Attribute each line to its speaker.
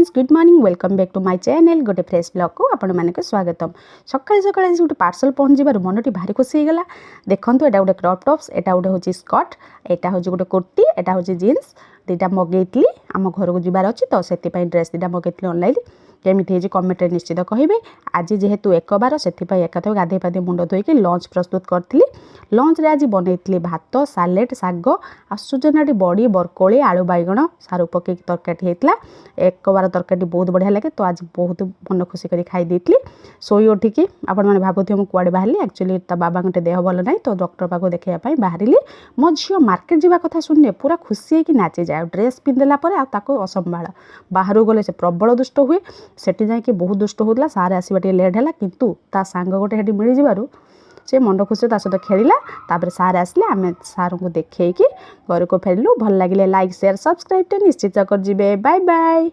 Speaker 1: Friends good morning welcome back to my channel गोटे fresh blog को आपण मानक स्वागतम। सकाळे सकाळे गोटे पार्सल पहुँच जबार मनटी भारी खुशी होगला। देखो एटा गोटे क्रॉप टॉप्स, एटा गोटे हूँ स्कर्ट, एटा हूँ गोटे कुर्ती, एटा हूँ जीन्स दुटा मगेली आम घर को जबार अच्छी तो से ड्रेस दुटा मगेली ऑनलाइन। केमिति होची कमेंट निश्चित कहिबे। आज जेहेतु एक बार से एकाथ गाधे पाधे मुंड धोईकी लंच प्रस्तुत करी। लंच रे आज बनई भात सालेड साग आ सुजनाटी बड़ी बरकोली आलू बैगण सारू पकई तरकारी होता। एक बार तरकारी बहुत बढ़िया लगे तो आज बहुत मन खुशी कर खाई शोई उठिकी आपण मैंने भावुथे मुझे कुआड़े बाहरी। एक्चुअली ता बाबा गोटे देह भल ना तो डॉक्टर पाक देखापी बाहरी। मो झील मार्केट जावा कथा सुनने पूरा खुशी होगी नाची जाए। ड्रेस पिंधला असंभाल बाहर गले से प्रबल दुष्ट हुए। सेठी जाकि बहुत दुष्ट होता। सारे आसवा लेट है किंतु ता सांग गोटे हेटी मिल जबारु से मन खुशी सहित खेला। तापर सार आसले आम सार को देखी घर को फेरलु। भल लगे लाइक शेयर सब्सक्राइब निश्चित कर। Bye bye.